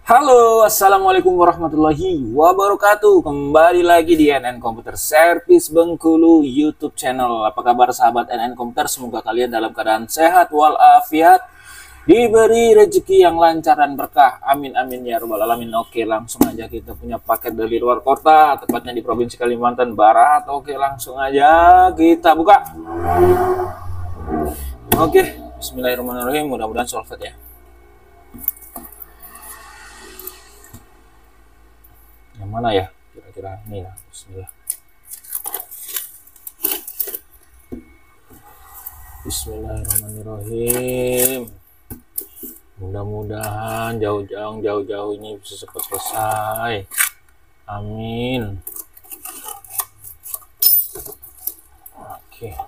Halo, assalamualaikum warahmatullahi wabarakatuh. Kembali lagi di NN Komputer Service Bengkulu YouTube channel. Apa kabar sahabat NN Komputer? Semoga kalian dalam keadaan sehat walafiat, diberi rezeki yang lancar dan berkah. Amin amin ya robbal alamin. Oke, langsung aja kita punya paket dari luar kota, tepatnya di Provinsi Kalimantan Barat. Oke, langsung aja kita buka. Oke, Bismillahirrahmanirrahim. Mudah-mudahan solvet ya. Yang mana ya? Kira-kira ini lah. Bismillah. Bismillahirrahmanirrahim. Mudah-mudahan jauh-jauh ini bisa cepat selesai. Amin. Oke.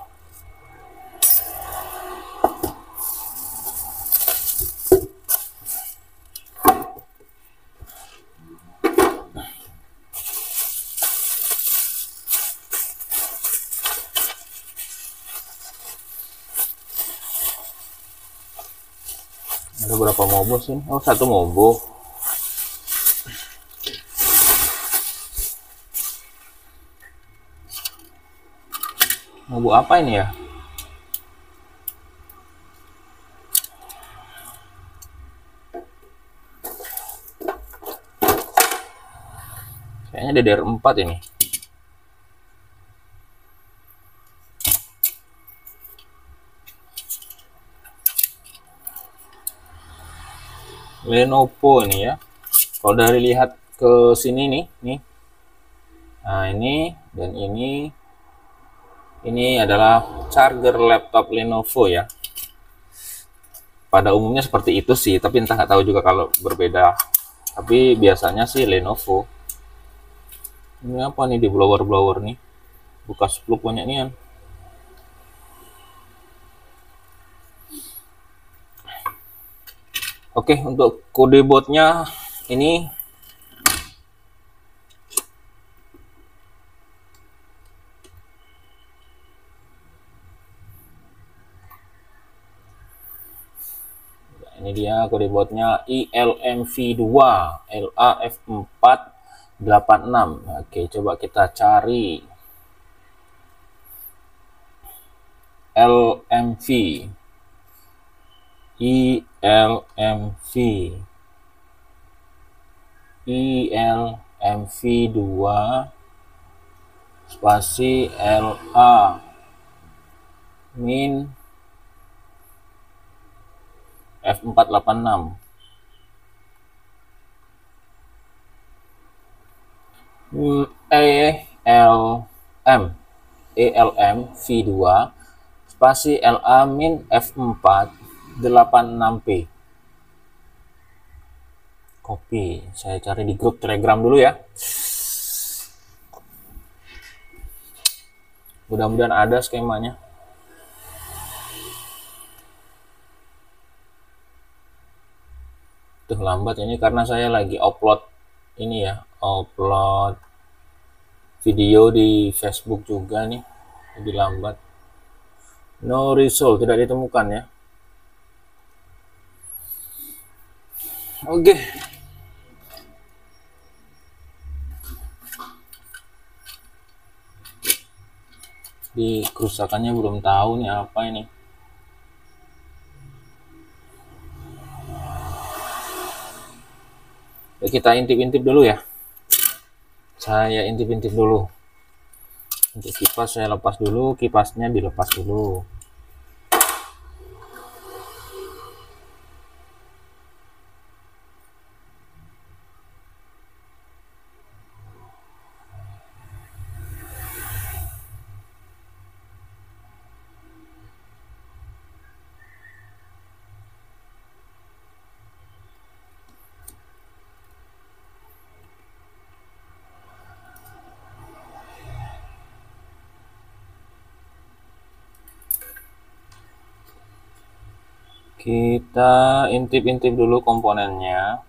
Ada berapa mobo sih? Oh, satu mobo. Mobo apa ini ya? Kayaknya DDR4 ini. Lenovo ini ya. Kalau dari lihat ke sini nih. Nah, ini dan ini adalah charger laptop Lenovo ya. Pada umumnya seperti itu sih, tapi entah nggak tahu juga kalau berbeda. Tapi biasanya sih Lenovo. Ini apa nih di blower nih? Bekas plug banyak nih kan. Oke, untuk kode botnya ini dia kode botnya ILMV2 LAF486. Oke, coba kita cari LMV ILMV ILMV2 spasi LA min F486 ELM V2 spasi LA min F486P. Copy, saya cari di grup Telegram dulu ya. Mudah-mudahan ada skemanya. Tuh lambat ini karena saya lagi upload ini ya, upload video di Facebook juga nih, jadi lambat. No result, tidak ditemukan ya. Oke. Di kerusakannya belum tahu nih apa ini. Ya, kita intip-intip dulu ya. Saya intip-intip dulu. Untuk kipas saya lepas dulu, kipasnya dilepas dulu. Kita intip-intip dulu komponennya.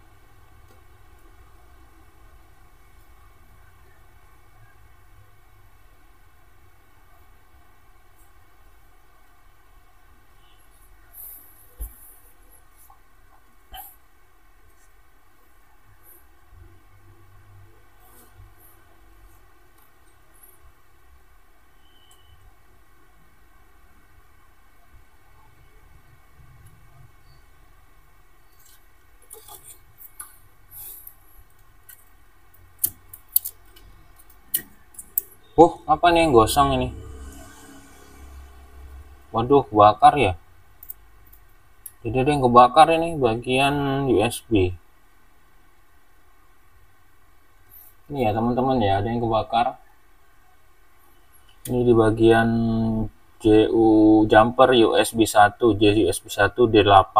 Oh, apa nih yang gosong ini? Waduh, kebakar ya. Jadi ada yang kebakar ini bagian USB. Ini ya teman-teman ya, ada yang kebakar. Ini di bagian JU jumper USB 1, USB 1 D8.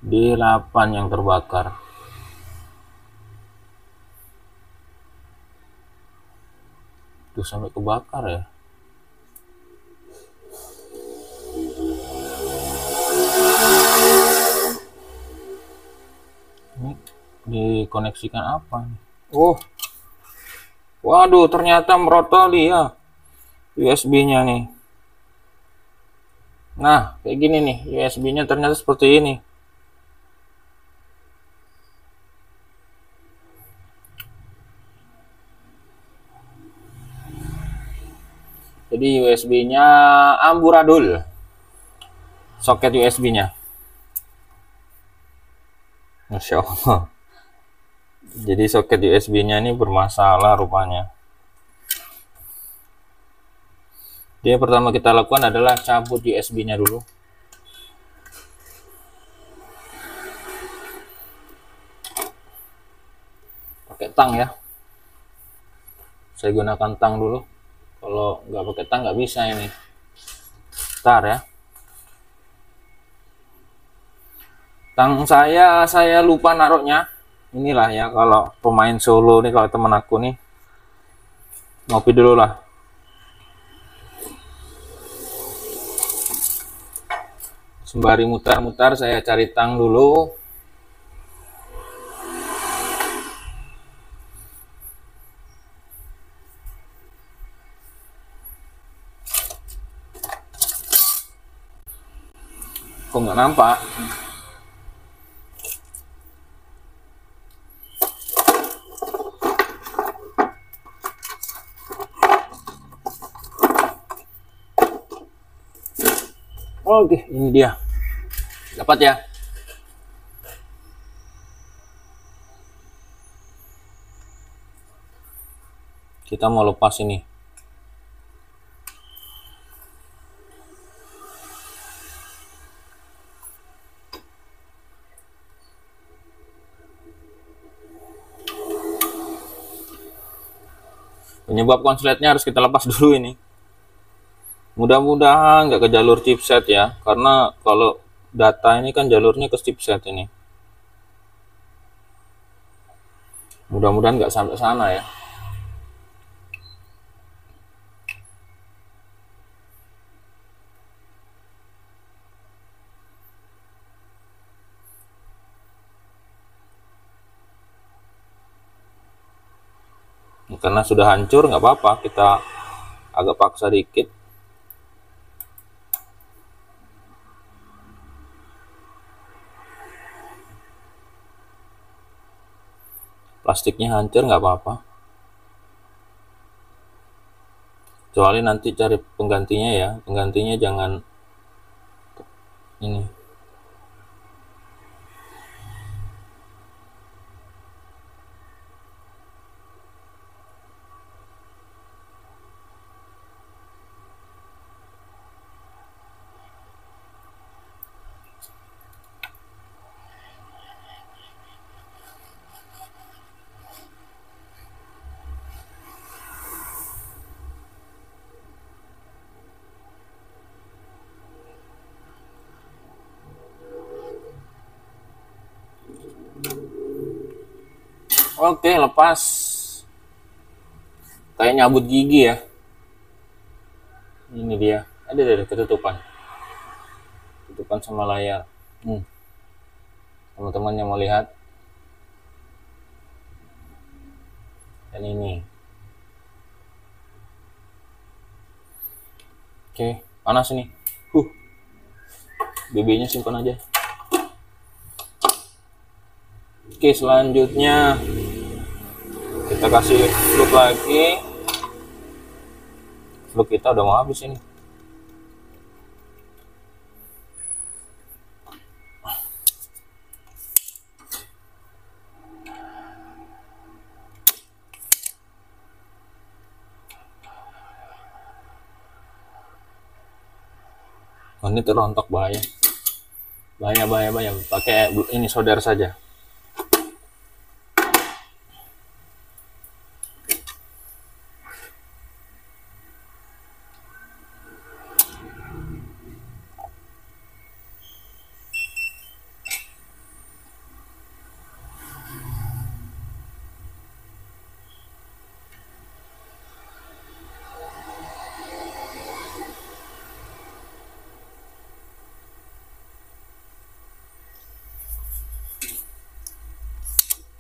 D8 yang terbakar. Tuh sampai kebakar ya. Ini dikoneksikan apa nih? Oh, waduh, ternyata merotoli ya USB-nya nih. Nah, kayak gini nih, USB-nya ternyata seperti ini. Jadi USB-nya amburadul. Soket USB-nya. Masya Allah. Jadi soket USB-nya ini bermasalah rupanya. Jadi yang pertama kita lakukan adalah cabut USB-nya dulu. Pakai tang ya. Saya gunakan tang dulu. Kalau nggak pakai tang nggak bisa ini. Bentar ya. Tang saya lupa naruhnya. Inilah ya kalau pemain solo nih, kalau temen aku nih ngopi dulu lah. Sembari mutar-mutar saya cari tang dulu. Kok nggak nampak? Oke, ini dia. Dapat ya. Kita mau lepas ini. Penyebab konsletnya harus kita lepas dulu ini. Mudah-mudahan nggak ke jalur chipset ya, karena kalau data ini kan jalurnya ke chipset ini. Mudah-mudahan nggak sampai sana ya. Karena sudah hancur nggak apa-apa, kita agak paksa dikit. Plastiknya hancur nggak apa-apa. Kecuali nanti cari penggantinya ya, penggantinya jangan ini. Oke, lepas. Kayak nyabut gigi ya. Ini dia. Ada ketutupan. Ketutupan sama layar. Teman-teman yang mau lihat. Dan ini. Oke, panas ini. BB-nya simpan aja. Oke, selanjutnya kita kasih fluk lagi. Fluk kita udah mau habis ini. ini terrontok, bahaya. Bahaya. Pakai ini solder saja.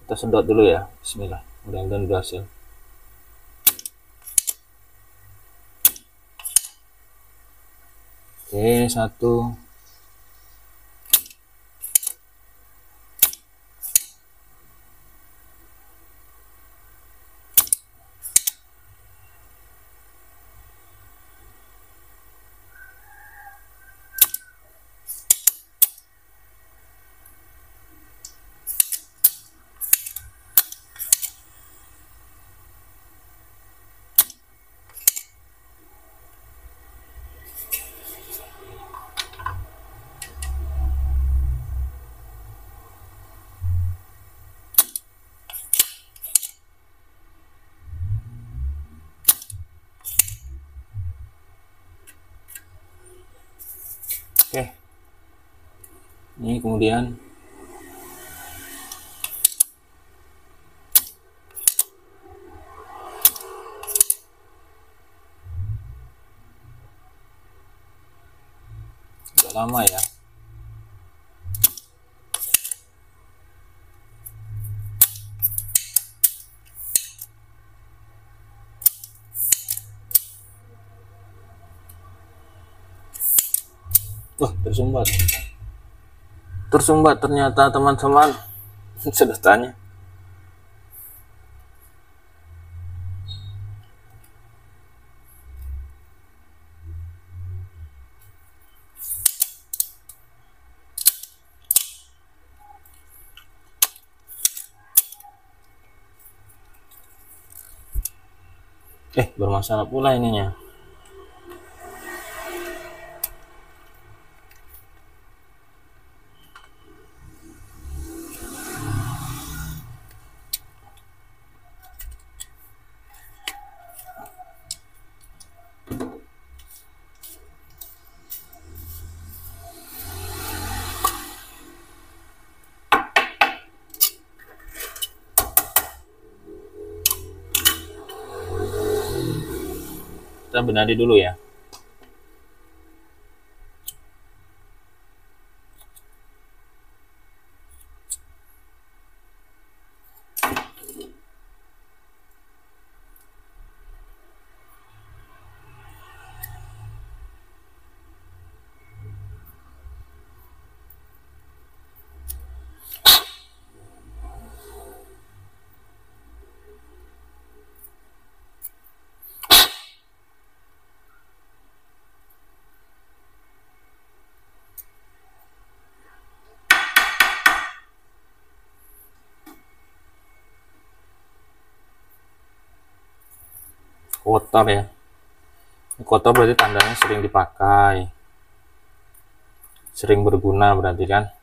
Kita sedot dulu ya. Bismillah. Mudah-mudahan berhasil. Oke, satu. Oke, ini kemudian agak lama ya. Wah, tersumbat ternyata teman-teman. Sedotannya. Bermasalah pula ininya. Kita benahi dulu ya. Kotor ya. Kotor berarti tandanya sering dipakai, sering berguna berarti kan.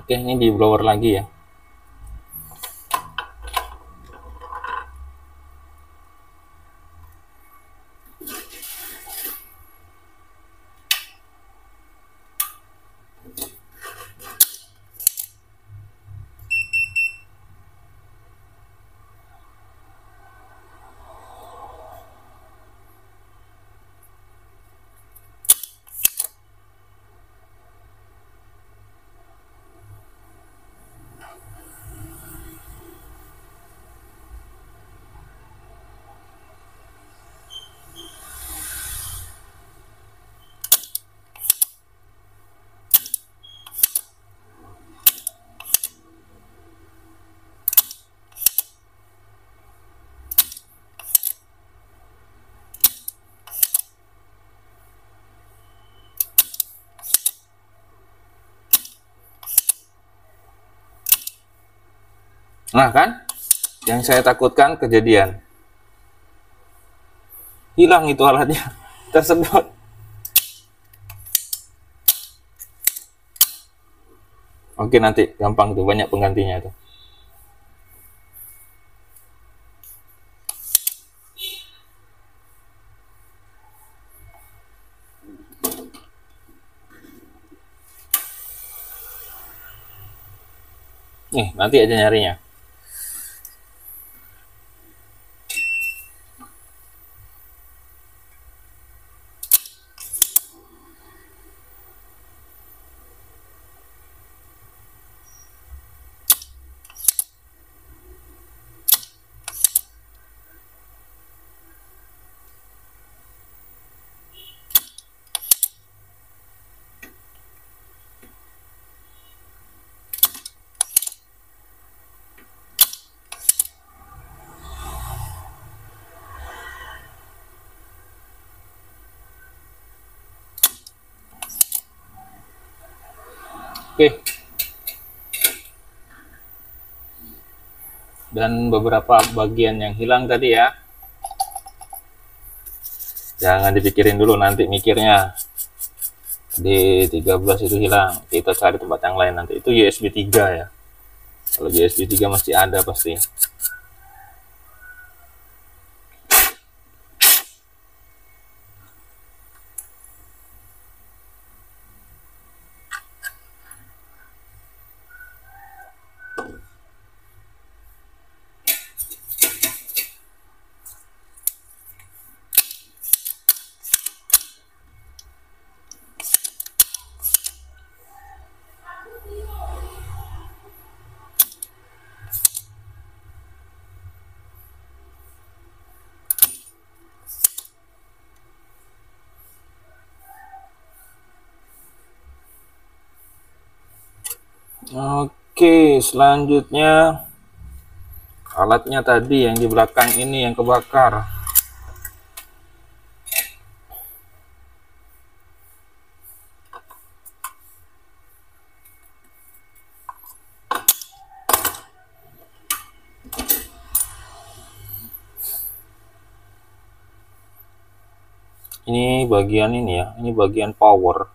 Oke, ini di blower lagi ya. Nah kan, yang saya takutkan kejadian. Hilang itu alatnya, tersedot. Oke, nanti gampang tuh, banyak penggantinya tuh. Nih, nanti aja nyarinya. Oke. Dan beberapa bagian yang hilang tadi ya, jangan dipikirin dulu, nanti mikirnya D13 itu hilang, kita cari tempat yang lain. Nanti itu USB 3 ya, kalau USB 3 masih ada pasti. Oke, selanjutnya alatnya tadi yang di belakang ini yang kebakar. Ini bagian ini ya, ini bagian power.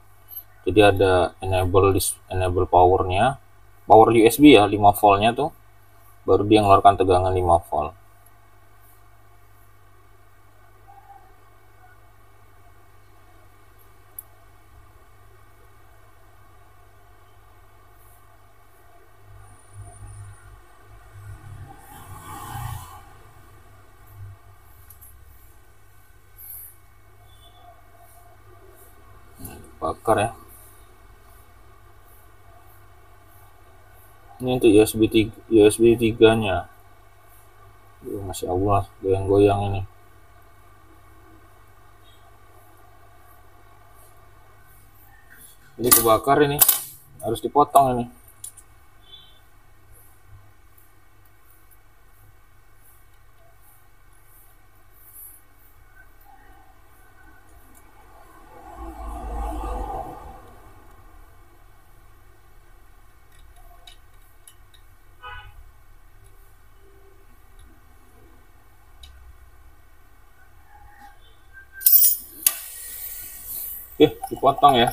Jadi ada enable powernya, power USB ya, 5 voltnya tuh, baru dia mengeluarkan tegangan 5 volt. Bakar ya. Ini untuk USB 3 nya. Masya Allah, goyang-goyang ini. Ini kebakar ini, harus dipotong ini. Dipotong ya.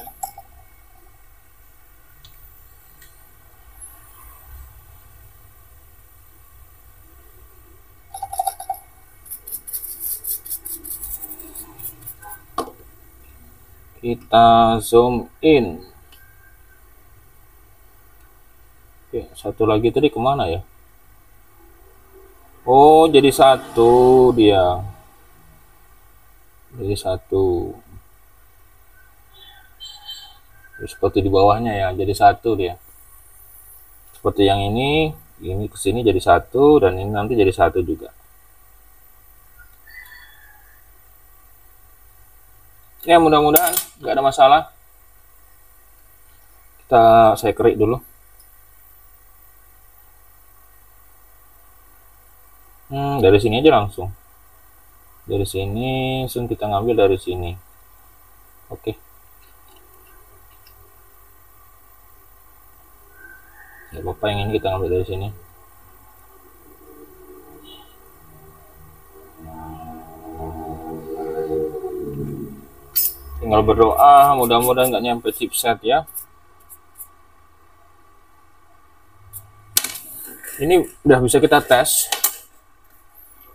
Kita zoom in. Oke, satu lagi tadi kemana ya? Oh, jadi satu dia. Jadi satu. Seperti di bawahnya ya, jadi satu dia. Seperti yang ini kesini jadi satu, dan ini nanti jadi satu juga. Ya, mudah-mudahan nggak ada masalah. Saya kerik dulu. Dari sini aja langsung. Dari sini langsung kita ngambil dari sini. Oke. Ya, Bapak yang ini kita ngambil dari sini. Tinggal berdoa mudah-mudahan nggak nyampe chipset ya. Ini udah bisa kita tes.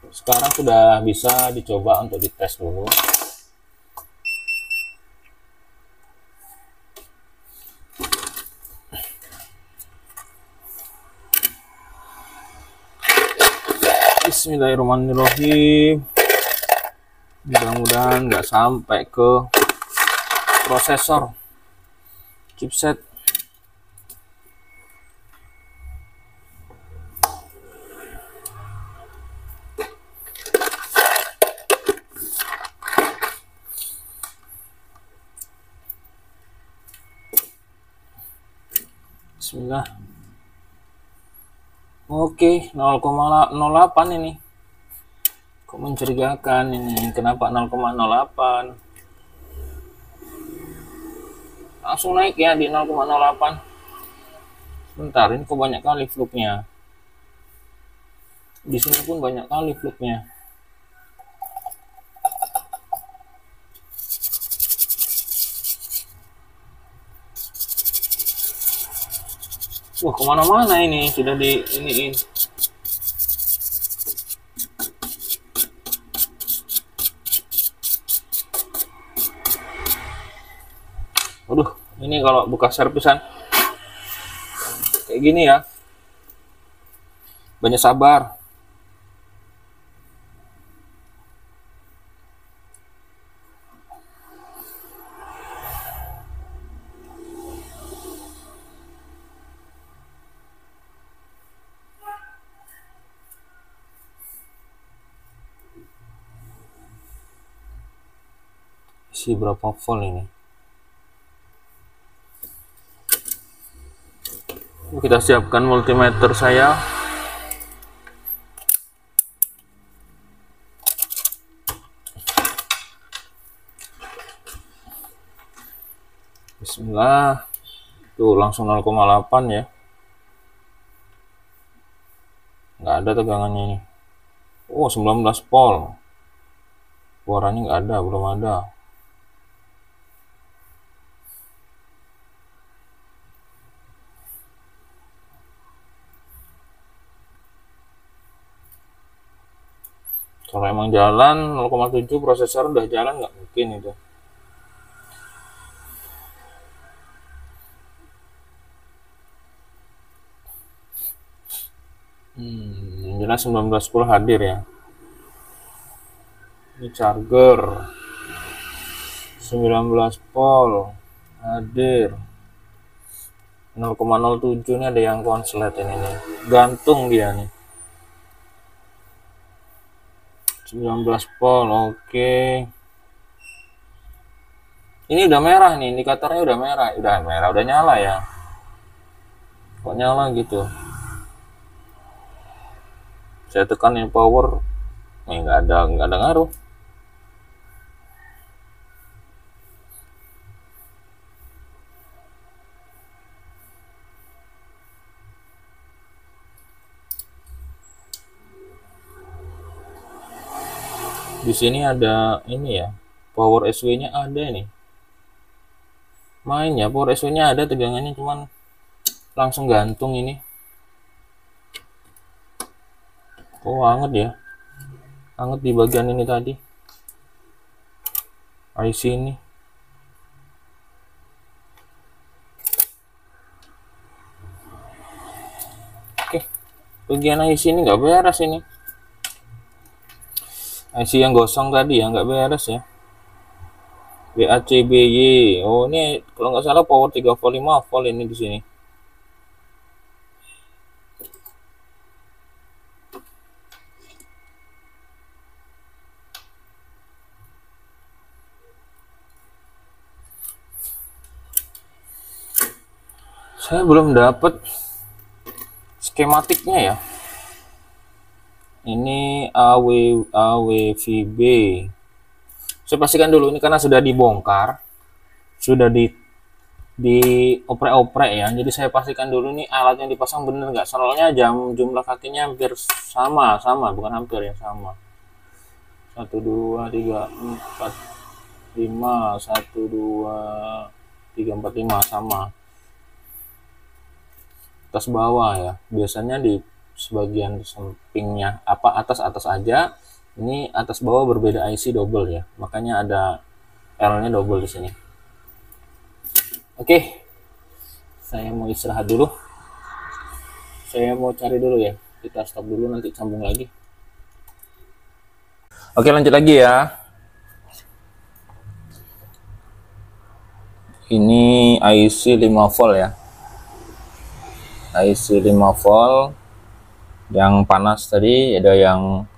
Sekarang sudah bisa dicoba untuk dites dulu. Bismillahirrahmanirrahim. Mudah-mudahan nggak sampai ke prosesor chipset. Bismillah. Oke, 0,08 ini. Kok mencurigakan ini? Kenapa 0,08? Langsung naik ya di 0,08. Bentar, ini kok banyak kali fluknya. Di sini pun banyak kali fluknya. Wah, kemana-mana ini sudah di iniin. Aduh, ini kalau bekas servisan kayak gini ya, banyak sabar. Isi berapa volt ini? Kita siapkan multimeter saya. Bismillah. Tuh langsung 0,8 ya. Nggak ada tegangannya ini. Oh, 19 volt. Suaranya nggak ada, belum ada. Kalau emang jalan 0,7 prosesor udah jalan, nggak mungkin itu. Yang jelas 19 volt hadir ya. Ini charger 19 volt hadir. 0,07 ini ada yang konslet ini nih. Gantung dia nih. 19 volt, oke. Ini udah merah nih, indikatornya udah merah, udah nyala ya. Kok nyala gitu? Saya tekan yang power, nggak ada ngaruh. Di sini ada ini ya, power SW-nya ada ini. Main ya, power SW-nya ada, tegangannya cuman langsung gantung ini. Oh, anget ya. Anget di bagian ini tadi. IC ini. Oke. Bagian IC ini nggak beres ini. IC yang gosong tadi ya nggak beres ya. BACBY. Oh, ini kalau nggak salah power 3 volt 5 volt ini di sini. Saya belum dapat skematiknya ya. Ini AWVB. Saya pastikan dulu ini karena sudah dibongkar, sudah oprek-oprek ya. Jadi saya pastikan dulu nih alat yang dipasang bener nggak. Soalnya jumlah kakinya hampir sama bukan hampir ya, sama. 1 2 3 4 5 1 2 3 4 5 sama. Atas bawah ya, biasanya di sebagian sampingnya apa atas aja, ini atas bawah berbeda IC double ya, makanya ada L nya double di sini. Oke, saya mau istirahat dulu, saya mau cari dulu ya, kita stop dulu nanti sambung lagi. Oke, lanjut lagi ya. Ini IC 5 volt ya, IC 5 volt yang panas tadi, ada yang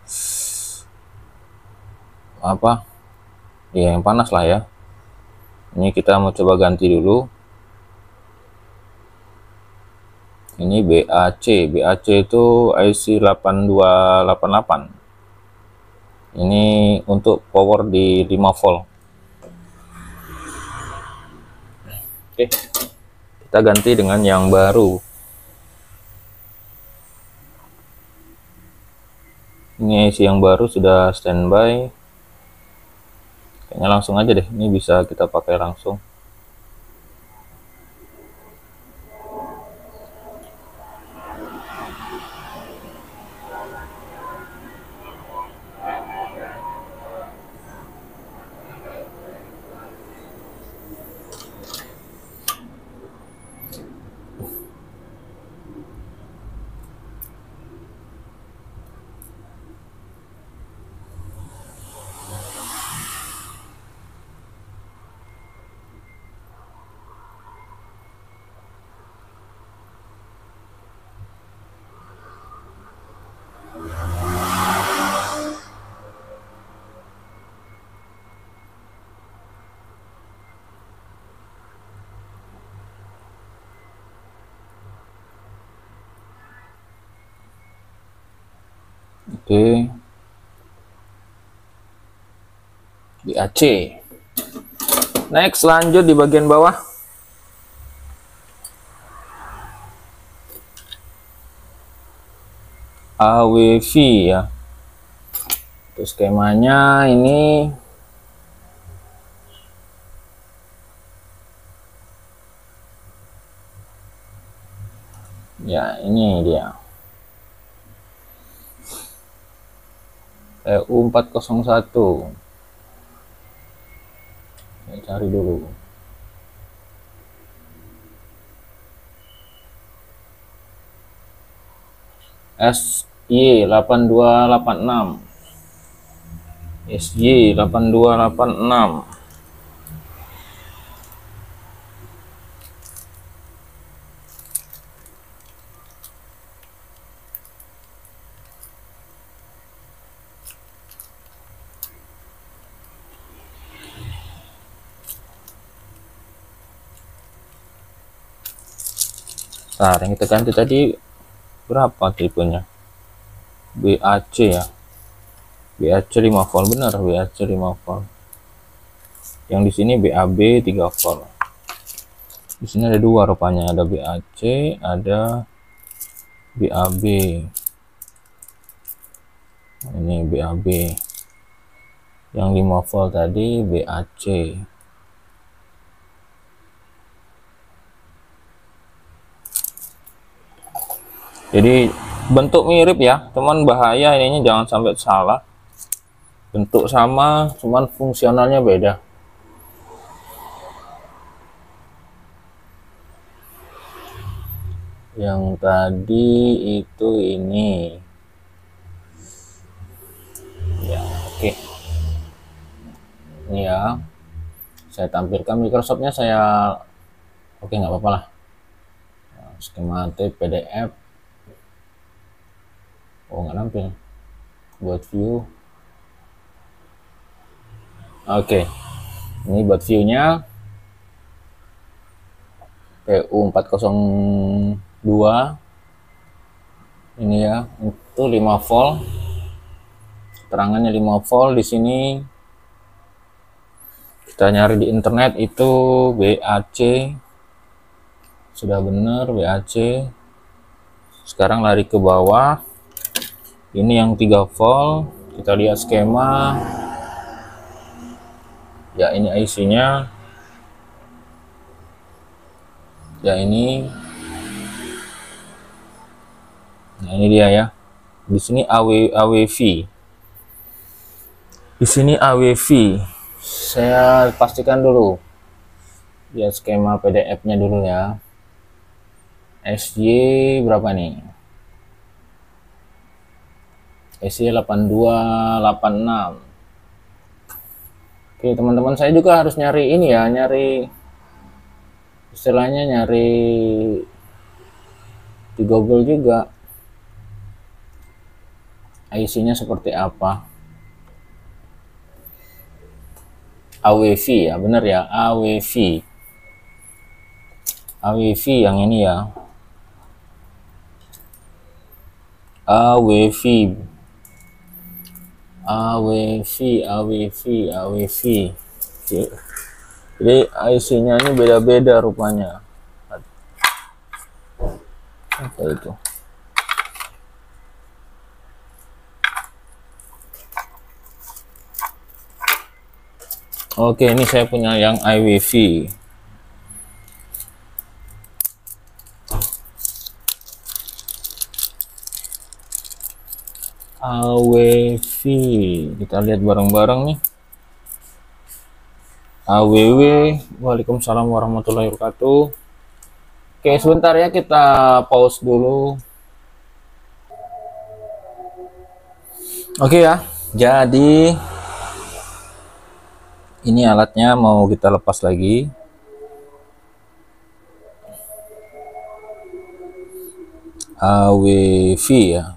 apa ya, yang panas lah ya. Ini kita mau coba ganti dulu. Ini BAC itu IC 8288. Ini untuk power di 5 volt. Oke, kita ganti dengan yang baru. Ini IC yang baru sudah standby. Kayaknya langsung aja deh, ini bisa kita pakai langsung. Oke, BAC. Next, lanjut di bagian bawah. AWV ya. Terus skemanya ini ya, ini dia. EU401. Saya cari dulu. SY8286. SY8286. Nah, yang kita ganti tadi berapa tipenya? BAC ya. BAC 5 volt, benar, BAC 5 volt. Yang di sini BAB 3 volt. Di sini ada dua rupanya, ada BAC, ada BAB. Ini BAB. Yang 5 volt tadi BAC. Jadi bentuk mirip ya, cuman bahaya ininya jangan sampai salah. Bentuk sama, cuman fungsionalnya beda. Yang tadi itu ini. Ya, oke. Ini ya. Saya tampilkan Microsoftnya, saya oke, nggak apa-apa lah. Skematik PDF. Oh, nggak nampil buat view. Oke, ini buat viewnya PU402 ini ya, itu 5 volt, terangannya 5 volt. Di sini kita nyari di internet itu BAC, sudah benar BAC. Sekarang lari ke bawah. Ini yang 3 volt, kita lihat skema. Ya, ini IC-nya. Ya, ini. Nah, ini dia ya. Di sini AWV. Di sini AWV. Saya pastikan dulu. Lihat skema PDF-nya dulu ya. SY berapa nih? SY 8286. Oke, teman-teman, saya juga harus nyari ini ya, nyari istilahnya, nyari di Google juga IC-nya seperti apa. AWV ya, bener ya, AWV. AWV yang ini ya. AWV. AWV, AWV, AWV. Oke. Jadi IC-nya ini beda-beda rupanya. Apa itu? Oke, ini saya punya yang IWV. AWV, kita lihat bareng-bareng nih. AWW, Waalaikumsalam warahmatullahi wabarakatuh. Oke, sebentar ya, kita pause dulu. Oke ya, jadi ini alatnya mau kita lepas lagi. AWV ya.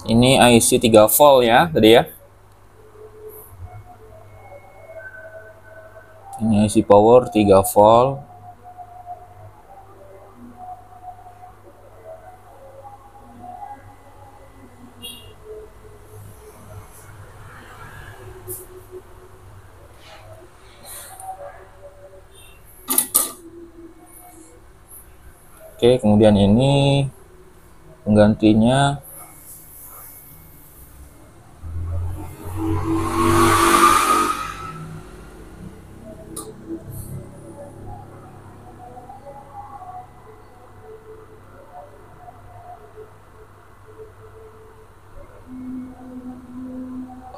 Ini IC 3 volt ya tadi ya. Ini IC power 3 volt. Oke, kemudian ini penggantinya.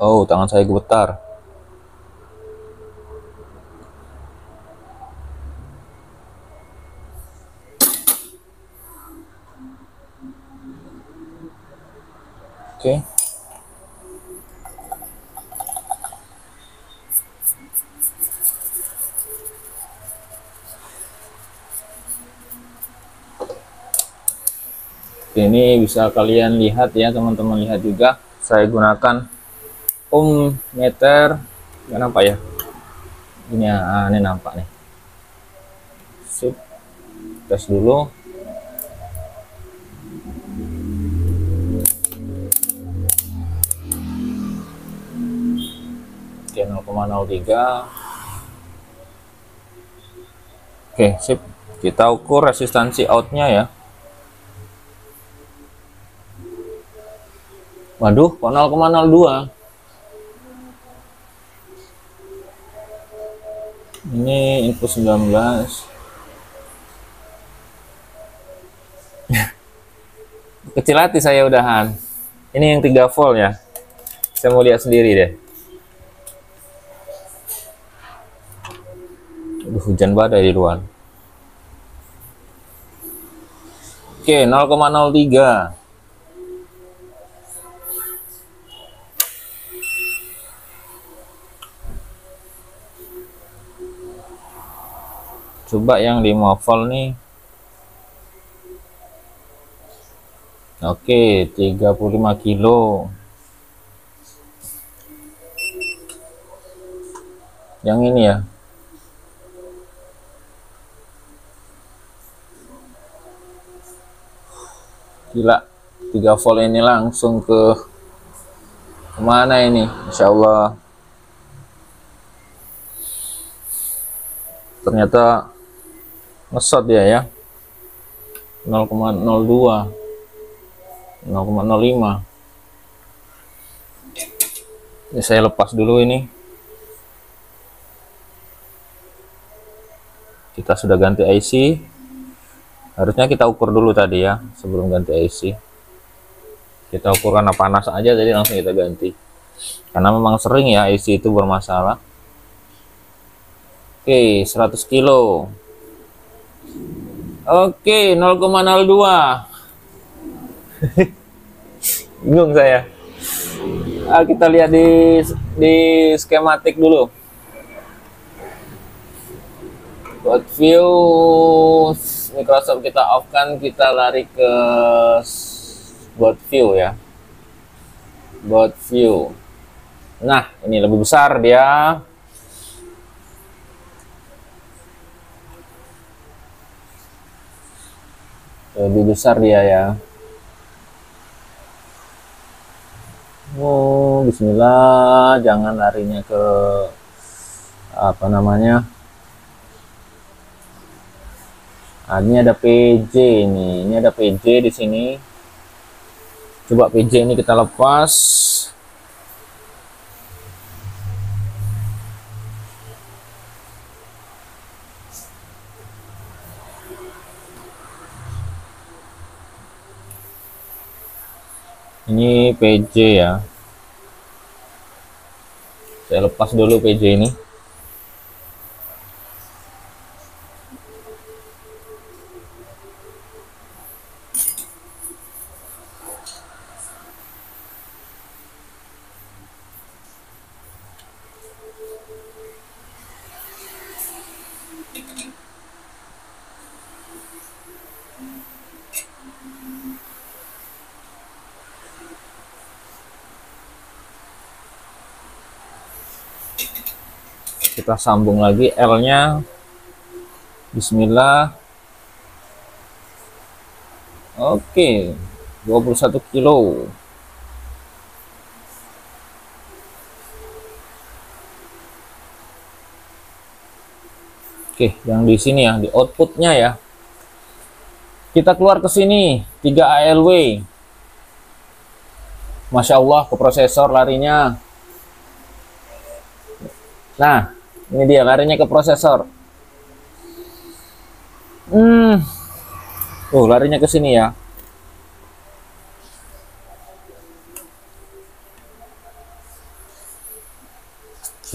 Oh, tangan saya gemetar. Oke. Ini bisa kalian lihat ya, teman-teman lihat juga. Saya gunakan meter. Nggak nampak ya? Ini nampak nih. Sip. Tes dulu. Oke, 0,03. Oke, sip. Kita ukur resistansi outnya ya. Waduh, 0,02. Ini input 19. Kecil hati saya udahan. Ini yang 3 volt ya. Saya mau lihat sendiri deh. Hujan badai di luar. Oke, 0,03. Coba yang 5 volt nih. Oke, 35 kilo. yang ini ya. Gila, 3 volt ini langsung ke kemana ini? Insya Allah. Ternyata ngesot dia ya. 0,02, 0,05. Ini saya lepas dulu ini. Kita sudah ganti IC. Harusnya kita ukur dulu tadi ya sebelum ganti IC. Kita ukur karena panas aja, jadi langsung kita ganti. Karena memang sering ya IC itu bermasalah. Oke, 100 kilo. Oke, 0,02. Bingung saya. Kita lihat di skematik dulu. Buat view Microsoft kita off kan, kita lari ke buat view ya. Buat view. Nah, ini lebih besar dia. Lebih besar dia ya. Oh, bismillah, jangan larinya ke apa namanya? Ini ada PJ nih. Ini ada PJ di sini. Coba PJ ini kita lepas. Ini PJ ya. Saya lepas dulu PJ ini. Kita sambung lagi L-nya. Bismillah. Oke, 21 kilo. Oke, yang di sini ya, di outputnya ya. Kita keluar ke sini, 3 ALW. Masya Allah, ke prosesor larinya. Nah, ini dia larinya ke prosesor. Larinya ke sini ya.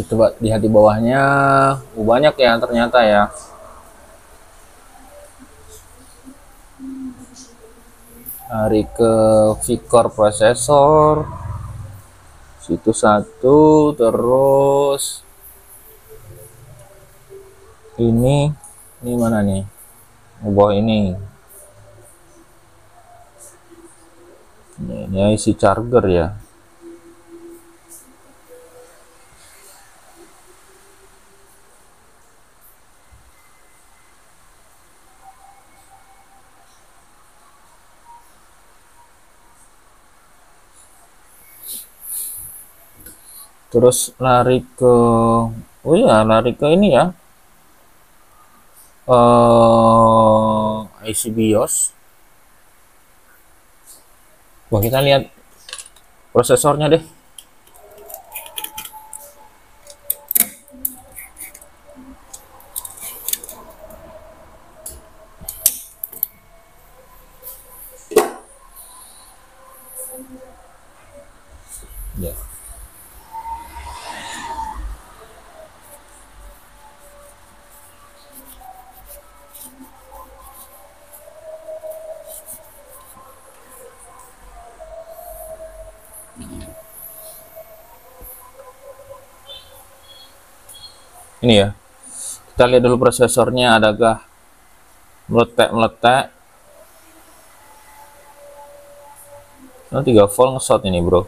Coba lihat di bawahnya. Banyak ya ternyata ya. Lari ke Vcore prosesor. Situ 1, terus ini mana nih? Bawah ini. Ini isi charger ya. Terus lari ke lari ke ini ya. IC BIOS. Wah, kita lihat prosesornya deh. Ya. Ini ya, kita lihat dulu prosesornya adakah meletek. 3 volt ngesot ini bro.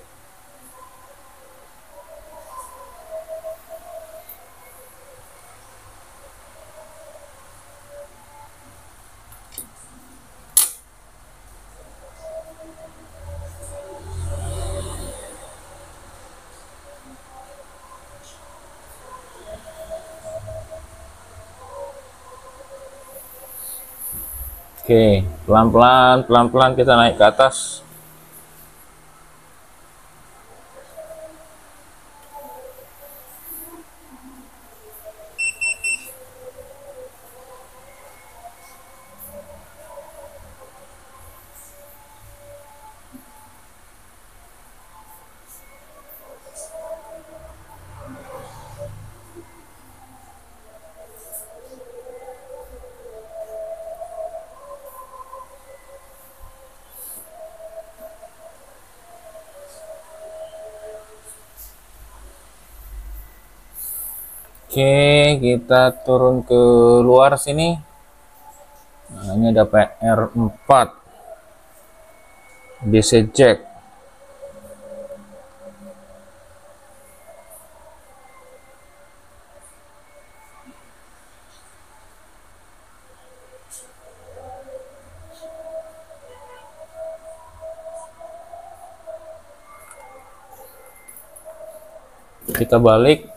Oke, pelan-pelan kita naik ke atas. Oke, kita turun ke luar sini. Nah, ini ada PR4 DC jack. Kita balik,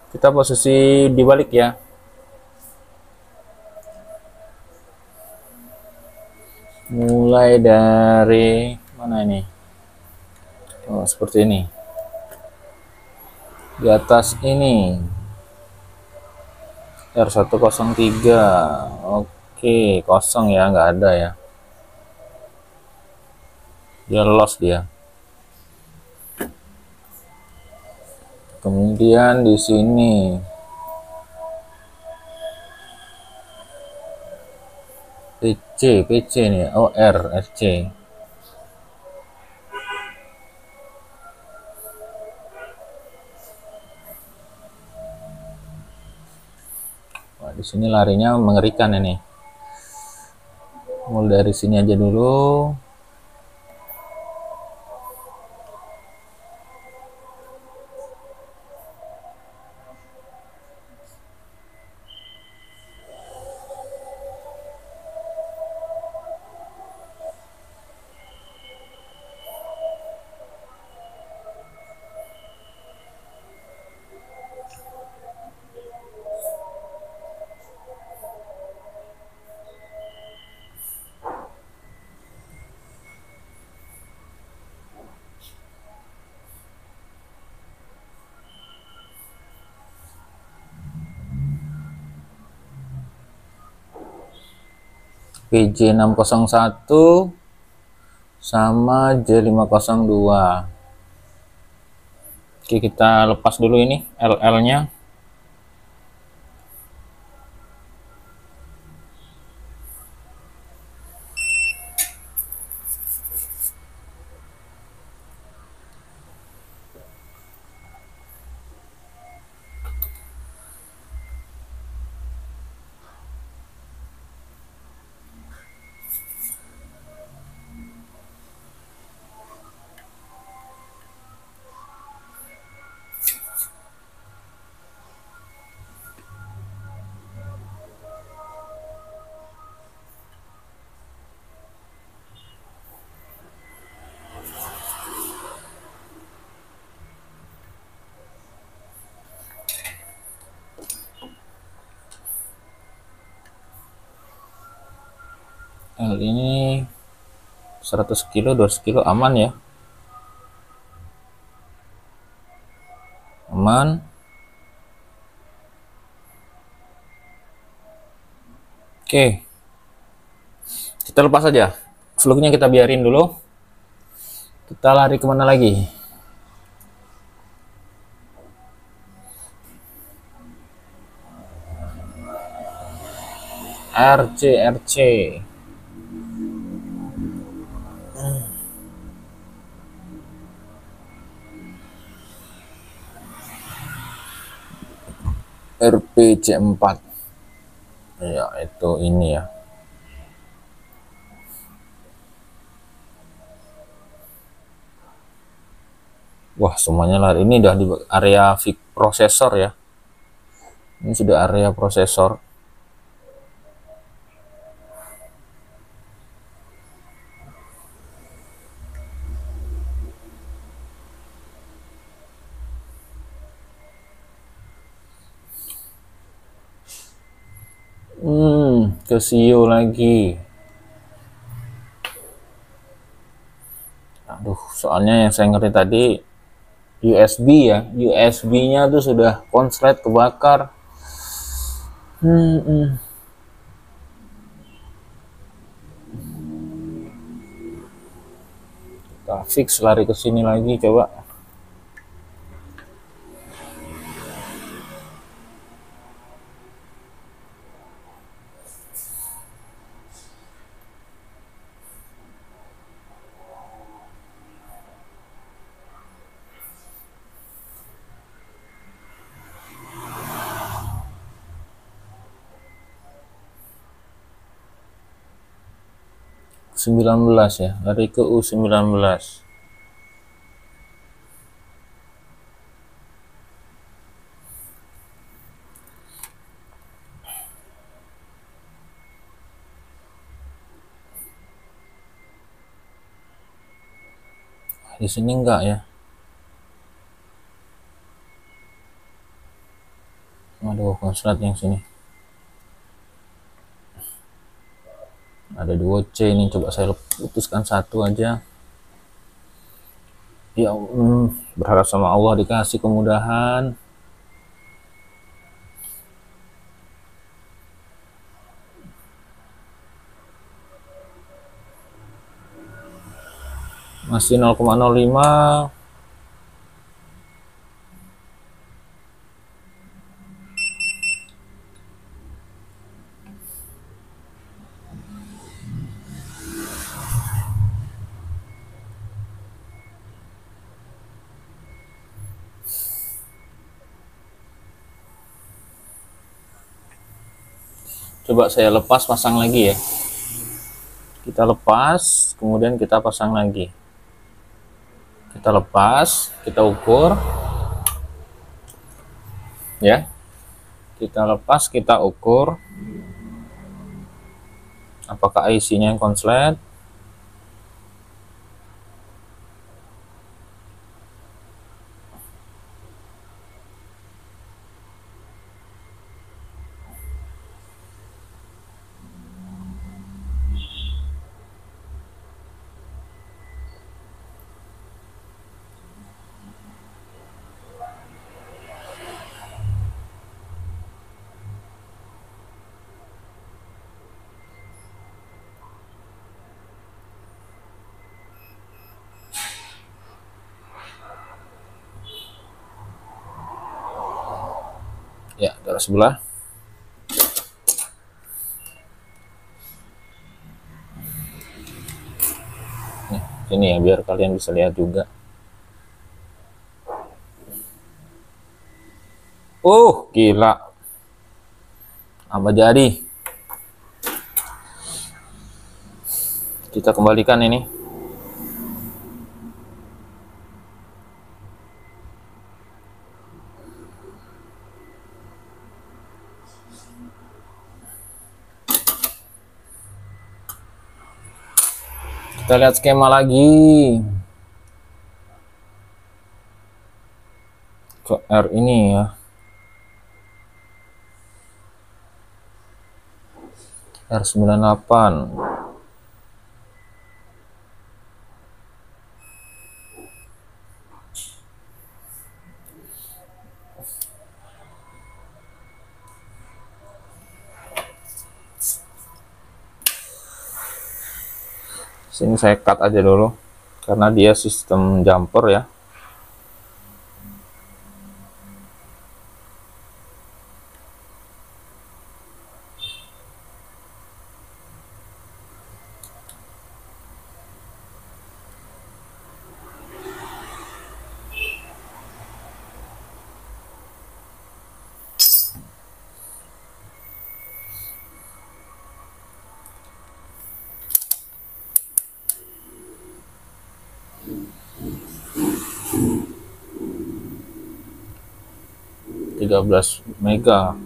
kita posisi dibalik ya. Mulai dari mana ini? Oh, seperti ini. Di atas ini R103. Oke, kosong ya, nggak ada ya. Dia lost dia. Kemudian di sini PC nih, OR RC. Wah, di sini larinya mengerikan ini. Mulai dari sini aja dulu. PJ601 sama J502. Oke, kita lepas dulu ini LL-nya. L ini 100 kilo 200 kilo aman ya, aman. Oke, kita lepas aja vlognya, kita biarin dulu. Kita lari kemana lagi? RC RPC4 ya, itu ini ya. Wah, semuanya lari. Ini udah di area prosesor ya. Ini sudah area prosesor. ke CEO lagi. Aduh, soalnya yang saya ngerti tadi USB ya, USB-nya tuh sudah konslet kebakar. Kita fix lari ke sini lagi coba. U19 ya, lari ke U19. Di sini enggak ya? Aduh, konslet yang sini. Ada 2C ini, coba saya putuskan satu aja. Ya, berharap sama Allah dikasih kemudahan. Masih 0,05. Coba saya lepas, pasang lagi ya. Kita lepas, kemudian kita pasang lagi. Kita lepas, kita ukur. Ya. Kita lepas, kita ukur. Apakah IC-nya yang konslet? Ya, darah sebelah. Nih, ini ya, biar kalian bisa lihat juga. Gila. Apa jadi? Kita kembalikan ini. Kita lihat skema lagi. Ke R ini ya. R98. Sini saya cut aja dulu karena dia sistem jumper ya. (13 mega).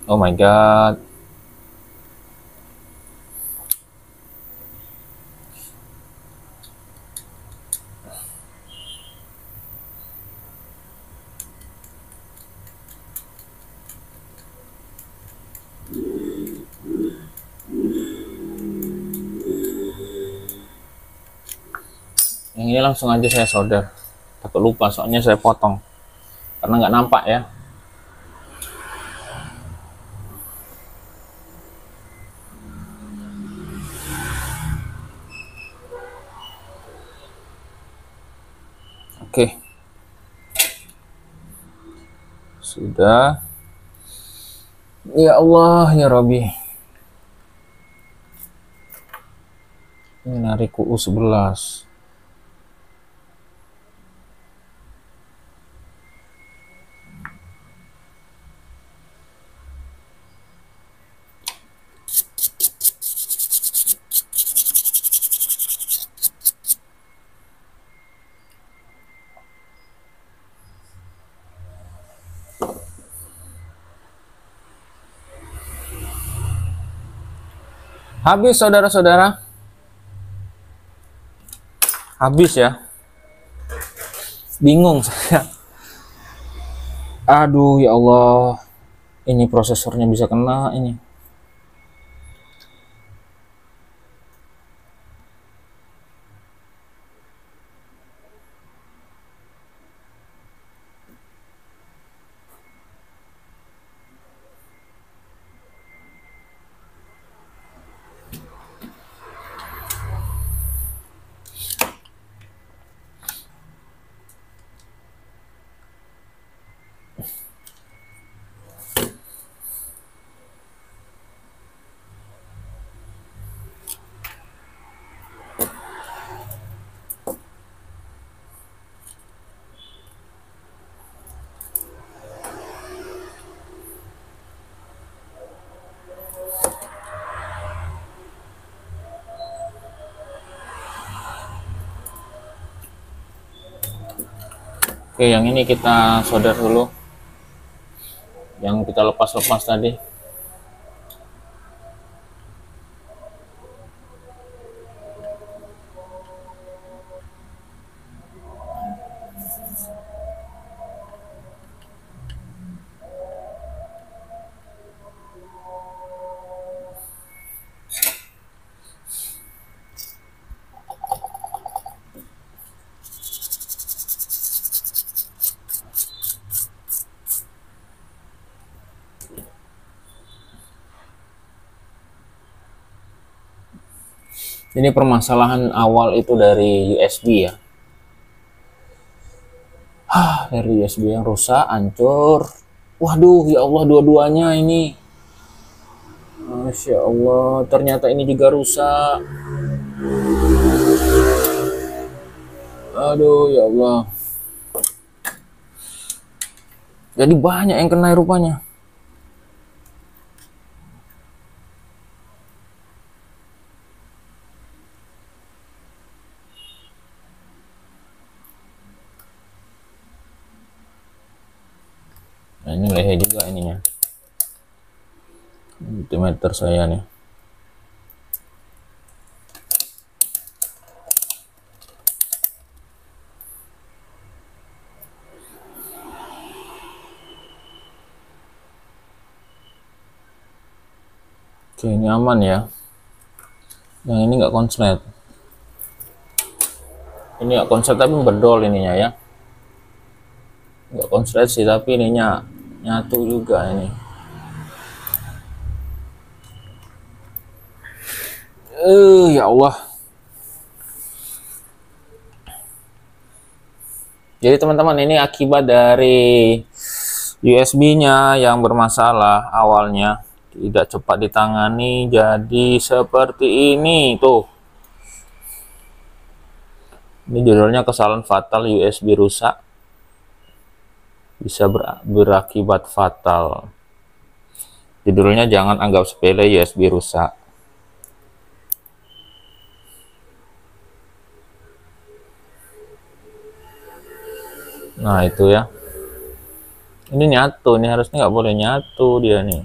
Oh my god. Yang ini langsung aja saya solder, takut lupa soalnya saya potong karena nggak nampak ya. Oke, sudah. Ya Allah ya Rabbi, ini narik UU11. Habis saudara-saudara, habis ya. Bingung saya. Aduh ya Allah, ini prosesornya bisa kena ini. Oke, yang ini kita solder dulu. Yang kita lepas-lepas tadi. Ini permasalahan awal itu dari USB ya. Dari USB yang rusak, hancur. Waduh, ya Allah, dua-duanya ini. Masya Allah, ternyata ini juga rusak. Aduh, ya Allah. Jadi banyak yang kena rupanya. Nah, ini lehe juga ininya. Multimeter saya nih. Oke, ini aman ya. Yang ini nggak konslet. Ini nggak konslet tapi berdol ininya ya. Nggak konslet sih tapi ininya nyatu juga ini. Ya Allah. Jadi teman-teman, ini akibat dari USB-nya yang bermasalah awalnya, tidak cepat ditangani, jadi seperti ini tuh. Ini judulnya kesalahan fatal USB rusak, bisa berakibat fatal. Judulnya jangan anggap sepele USB rusak. Nah itu ya, ini nyatu, ini harusnya nggak boleh nyatu dia nih.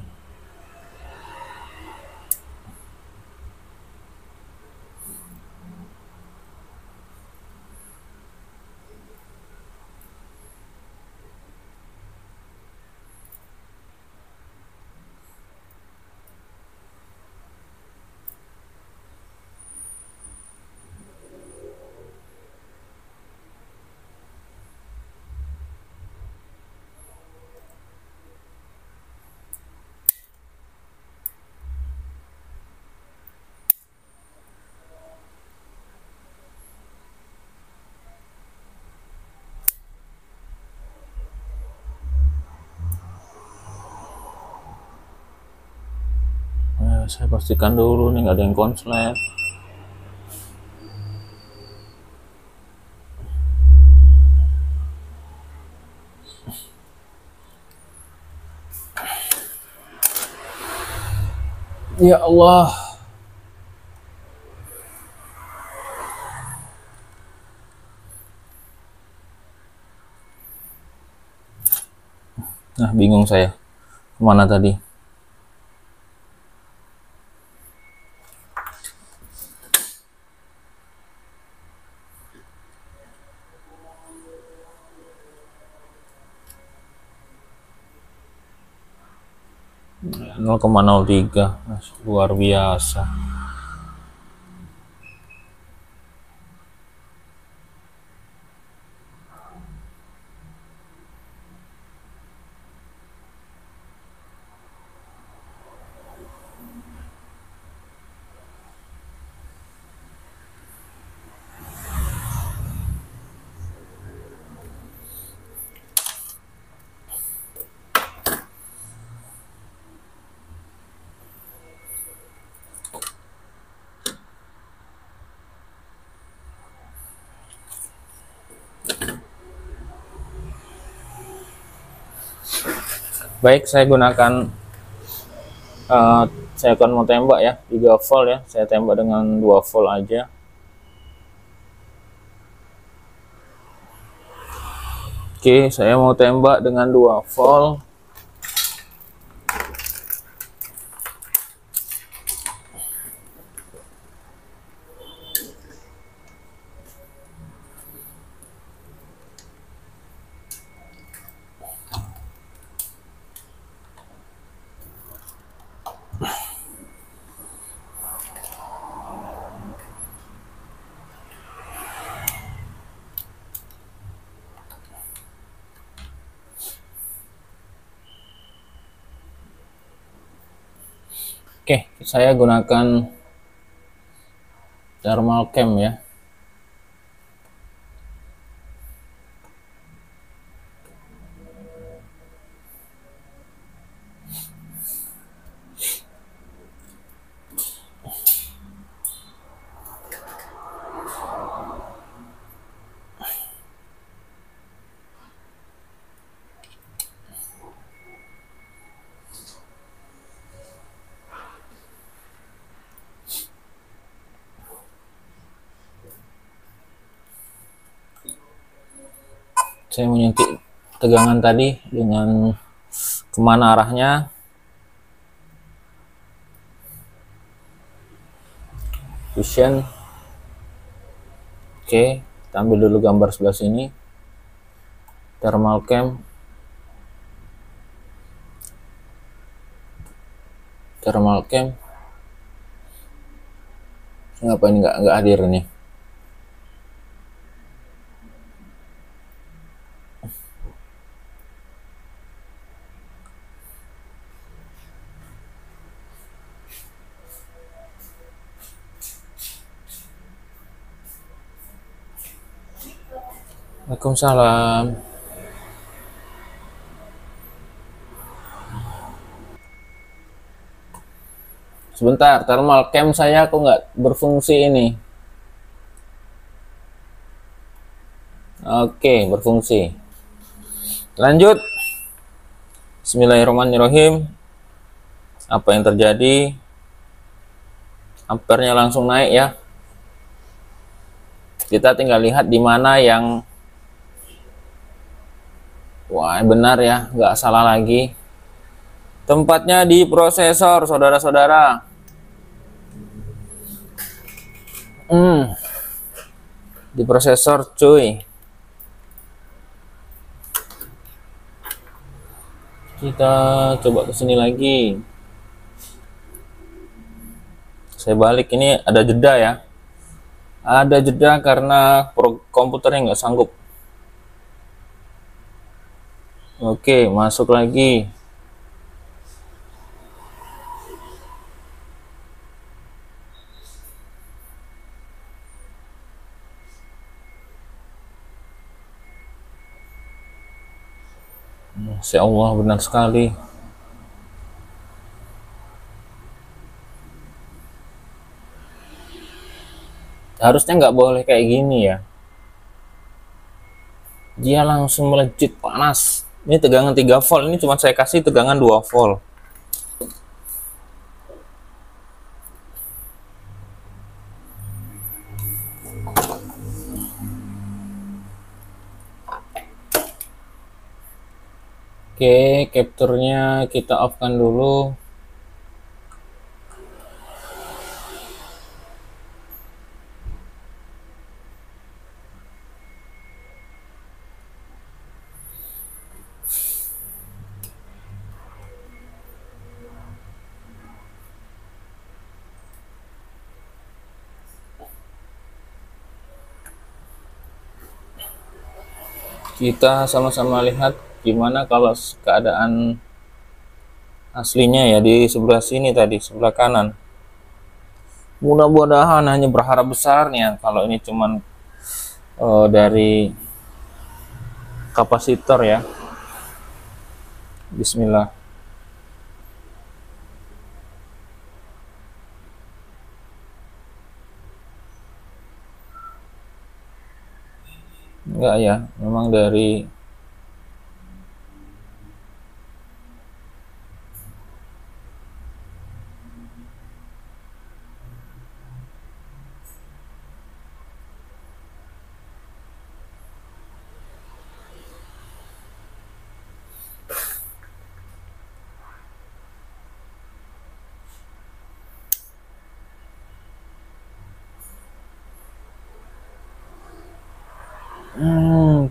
Saya pastikan dulu nih nggak ada yang konslet. Ya Allah. Nah, bingung saya. Kemana tadi? Nol koma nol tiga, luar biasa. Baik, saya gunakan saya akan mau tembak ya 3 volt ya. Saya tembak dengan 2 volt aja. Oke, saya mau tembak dengan 2 volt. Oke, saya gunakan thermal cam ya. Saya menyentuh tegangan tadi dengan kemana arahnya. Vision. Oke, kita ambil dulu gambar sebelah sini. Thermal cam. Thermal cam. Kenapa ini nggak hadir nih? Waalaikumsalam. Sebentar, thermal cam saya kok nggak berfungsi ini. Oke, berfungsi. Lanjut. Bismillahirrahmanirrahim. Apa yang terjadi? Ampernya langsung naik ya. Kita tinggal lihat di mana yang wah benar ya, nggak salah lagi. Tempatnya di prosesor, saudara-saudara. Di prosesor, cuy. Kita coba ke sini lagi. Saya balik, ini ada jeda ya. Ada jeda karena komputernya nggak sanggup. Oke, masuk lagi. Masya Allah, benar sekali. Harusnya nggak boleh kayak gini ya. Dia langsung melejit panas. Ini tegangan 3 volt, ini cuma saya kasih tegangan 2 volt. Oke, capture-nya kita off-kan dulu. Kita sama-sama lihat gimana kalau keadaan aslinya ya di sebelah sini tadi, sebelah kanan. Mudah-mudahan, hanya berharap besarnya kalau ini cuman dari kapasitor ya. Bismillah. Enggak ya, memang dari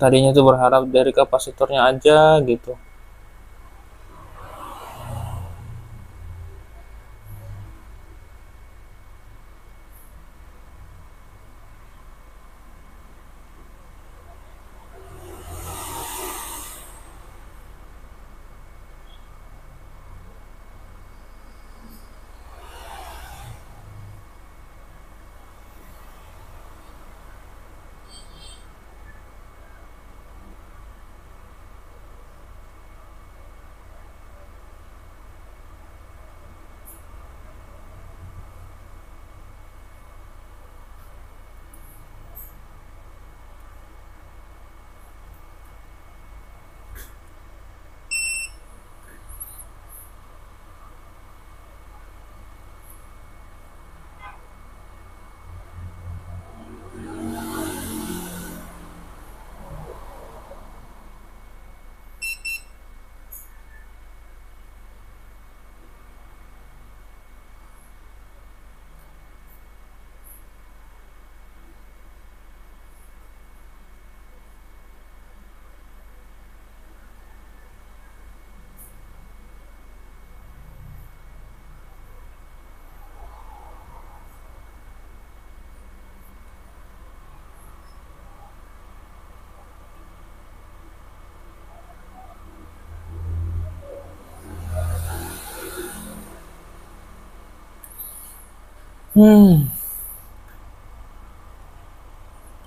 tadinya tuh berharap dari kapasitornya aja gitu.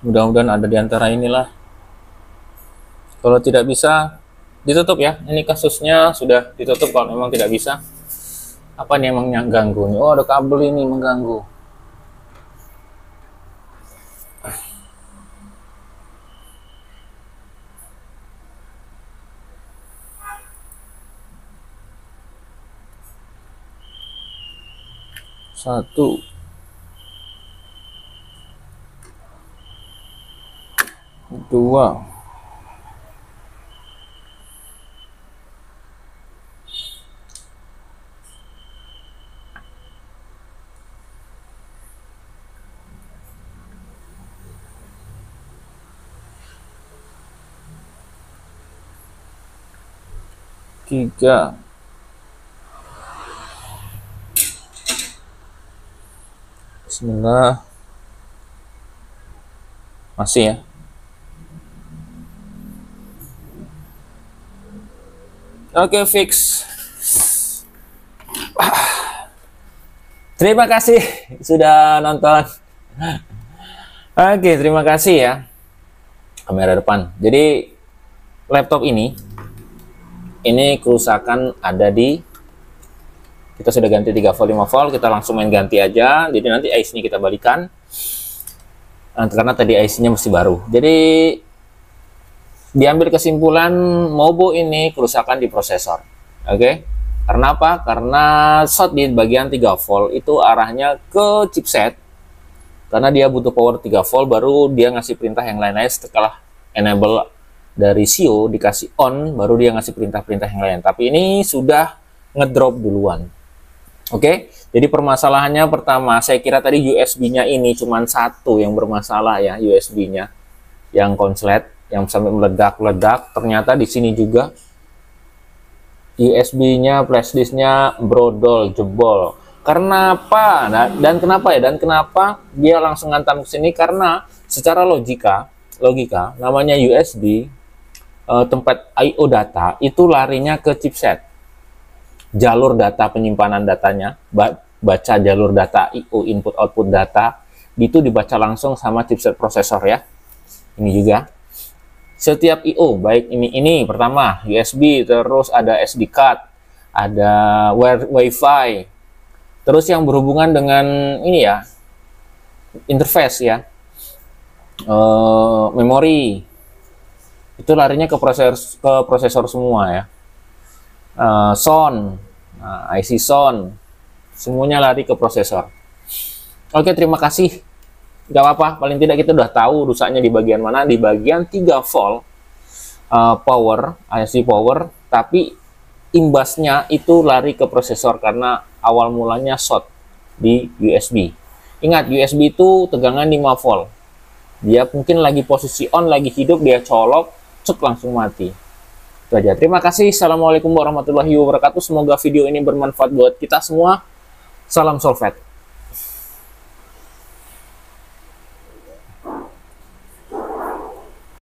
Mudah-mudahan ada di antara inilah. Kalau tidak bisa, ditutup ya. Ini kasusnya sudah ditutup kalau memang tidak bisa. Apa nih emang yang ganggu? Oh, ada kabel ini mengganggu. Satu. Dua. Tiga. Bismillah. Masih ya. Oke, fix. Terima kasih sudah nonton. Oke, terima kasih ya. Kamera depan. Jadi laptop ini kerusakan ada di, kita sudah ganti 3 volt 5 volt, kita langsung main ganti aja. Jadi nanti IC-nya kita balikan. karena tadi IC-nya masih baru. Jadi diambil kesimpulan Mobo ini kerusakan di prosesor. Oke. Karena apa? Karena short di bagian 3 volt itu arahnya ke chipset. Karena dia butuh power 3 volt, baru dia ngasih perintah yang lain-lain. Setelah enable dari CEO dikasih on, baru dia ngasih perintah-perintah yang lain. Tapi ini sudah ngedrop duluan. Oke, jadi permasalahannya pertama, saya kira tadi USB-nya ini cuma satu yang bermasalah ya, USB-nya yang konslet, yang sampai meledak-ledak. Ternyata di sini juga USB-nya, flashdisk-nya brodol, jebol. Karena apa? Dan kenapa ya? Dan kenapa dia langsung ngantam ke sini? Karena secara logika namanya USB, tempat I/O data itu larinya ke chipset. Jalur data penyimpanan datanya, baca jalur data I/O, input output data, itu dibaca langsung sama chipset prosesor ya. Ini juga setiap I/O, baik ini pertama USB, terus ada SD card, ada WiFi, terus yang berhubungan dengan ini ya, interface ya, memori, itu larinya ke prosesor semua ya. Sound, IC sound, semuanya lari ke prosesor. Oke, terima kasih. Gak apa-apa, paling tidak kita udah tahu rusaknya di bagian mana, di bagian 3 volt power, IC power, tapi imbasnya itu lari ke prosesor karena awal mulanya short di USB. Ingat, USB itu tegangan 5 volt. Dia mungkin lagi posisi on, lagi hidup, dia colok, cek langsung mati. Itu aja. Terima kasih. Assalamualaikum warahmatullahi wabarakatuh. Semoga video ini bermanfaat buat kita semua. Salam Solvet.